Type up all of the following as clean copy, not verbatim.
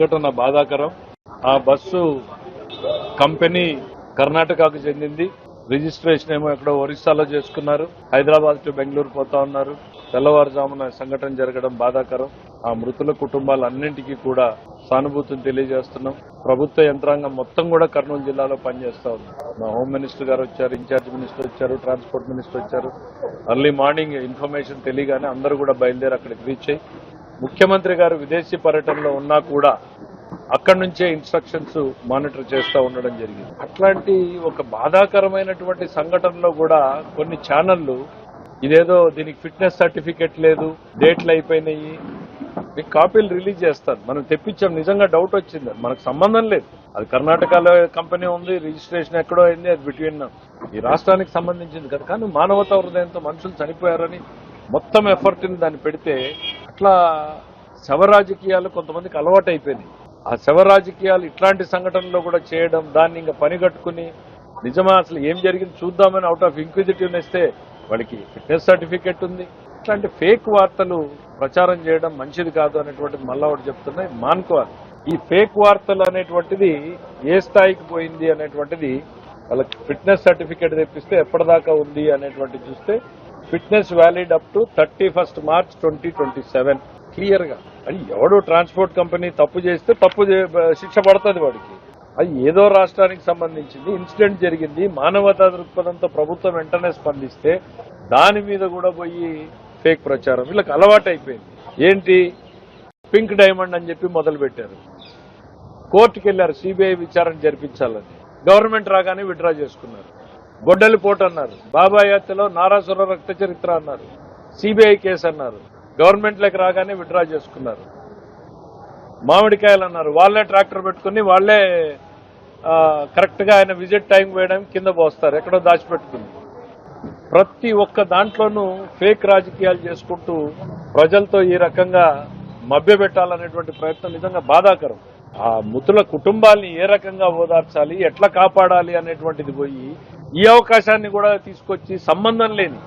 సంఘటన బాధాకరం. ఆ బస్సు కంపెనీ కర్ణాటకకు చెందింది. రిజిస్ట్రేషన్ ఏమో ఎక్కడో ఒరిస్సాలో చేసుకున్నారు. హైదరాబాద్ టు బెంగళూరు పోతా ఉన్నారు. తెల్లవారుజామున సంఘటన జరగడం బాధాకరం. ఆ మృతుల కుటుంబాలన్నింటికీ కూడా సానుభూతిని తెలియజేస్తున్నాం. ప్రభుత్వ యంత్రాంగం మొత్తం కూడా కర్నూలు జిల్లాలో పనిచేస్తా ఉంది. మా హోమ్ మినిస్టర్ గారు వచ్చారు, ఇన్ఛార్జ్ మినిస్టర్ వచ్చారు, ట్రాన్స్పోర్ట్ మినిస్టర్ వచ్చారు. అర్లీ మార్నింగ్ ఇన్ఫర్మేషన్ తెలియగానే అందరూ కూడా బయలుదేరి అక్కడికి రీచ్ అయ్యి, ముఖ్యమంత్రి గారు విదేశీ పర్యటనలో ఉన్నా కూడా అక్కడి నుంచే ఇన్స్ట్రక్షన్స్ మానిటర్ చేస్తూ ఉండడం జరిగింది. అట్లాంటి ఒక బాధాకరమైనటువంటి సంఘటనలో కూడా కొన్ని ఛానళ్లు ఇదేదో దీనికి ఫిట్నెస్ సర్టిఫికెట్ లేదు, డేట్లు అయిపోయినాయి, మీకు కాపీలు రిలీజ్ చేస్తారు. మనం తెప్పించాం, నిజంగా డౌట్ వచ్చింది, మనకు సంబంధం లేదు. అది కర్ణాటకలో కంపెనీ ఉంది, రిజిస్ట్రేషన్ ఎక్కడో అయింది, అది బిట్వీన్ ఈ రాష్ట్రానికి సంబంధించింది కదా. కానీ మానవతా హృదయంతో మనుషులు చనిపోయారని మొత్తం ఎఫర్ట్ని దాన్ని పెడితే అట్లా శవ రాజకీయాలు కొంతమందికి అలవాటు అయిపోయినాయి. ఆ శవ రాజకీయాలు ఇట్లాంటి సంఘటనలో కూడా చేయడం, దాన్ని ఇంకా పని కట్టుకుని నిజమా అసలు ఏం జరిగింది చూద్దామని అవుట్ ఆఫ్ ఇంక్విజిటివ్నెస్ వాళ్ళకి ఫిట్నెస్ సర్టిఫికెట్ ఉంది. ఇట్లాంటి ఫేక్ వార్తలు ప్రచారం చేయడం మంచిది కాదు అనేటువంటిది మళ్ళా ఒకటి చెప్తున్నాయి, మానుకోవాలి. ఈ ఫేక్ వార్తలు అనేటువంటిది ఏ స్థాయికి పోయింది అనేటువంటిది వాళ్ళకి ఫిట్నెస్ సర్టిఫికెట్ తెప్పిస్తే ఎప్పటిదాకా ఉంది అనేటువంటిది చూస్తే fitness valid up to 31 March 2027 clear గా. అది ఎవడు ట్రాన్స్పోర్ట్ కంపెనీ తప్పు చేస్తే తప్పు శిక్ష పడుతుంది వాడికి. అది ఏదో రాష్ట్రానికి సంబంధించింది, ఇన్సిడెంట్ జరిగింది, మానవతా దృక్పథంతో ప్రభుత్వం వెంటనే స్పందిస్తే దాని మీద కూడా పోయి ఫేక్ ప్రచారం వీళ్ళకి అలవాటు అయిపోయింది. ఏంటి పింక్ డైమండ్ అని చెప్పి మొదలు పెట్టారు. కోర్టుకు వెళ్లారు సిబిఐ విచారణ జరిపించాలని. గవర్నమెంట్ రాగానే విత్డ్రా చేసుకున్నారు. గొడ్డలి పోటు అన్నారు, బాబాయ్ హత్యలో నారాసుర రక్త చరిత్ర అన్నారు, సిబిఐ కేసు అన్నారు. గవర్నమెంట్లోకి రాగానే విత్డ్రా చేసుకున్నారు. మామిడికాయలు అన్నారు, వాళ్లే ట్రాక్టర్ పెట్టుకుని వాళ్లే కరెక్ట్ గా ఆయన విజిట్ టైం వేయడానికి కింద పోస్తారు, ఎక్కడో దాచిపెట్టుకుని. ప్రతి ఒక్క దాంట్లోనూ ఫేక్ రాజకీయాలు చేసుకుంటూ ప్రజలతో ఈ రకంగా మభ్యపెట్టాలనేటువంటి ప్రయత్నం నిజంగా బాధాకరం. ఆ మృతుల కుటుంబాల్ని ఏ రకంగా ఓదార్చాలి, ఎట్లా కాపాడాలి అనేటువంటిది పోయి ఈ అవకాశాన్ని కూడా తీసుకొచ్చి సంబంధం లేని,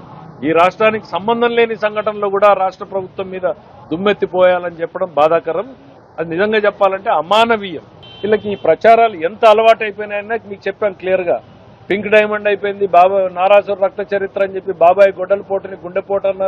ఈ రాష్ట్రానికి సంబంధం లేని సంఘటనలో కూడా రాష్ట్ర ప్రభుత్వం మీద దుమ్మెత్తిపోయాలని చెప్పడం బాధాకరం. అది నిజంగా చెప్పాలంటే అమానవీయం. వీళ్ళకి ఈ ప్రచారాలు ఎంత అలవాటు అయిపోయినాయన్నా మీకు చెప్పాను క్లియర్ గా. పింక్ డైమండ్ అయిపోయింది, నారాసుర రక్త చరిత్ర అని చెప్పి బాబాయ్ గొడ్డల పోటుని గుండెపోటు అన్నారు.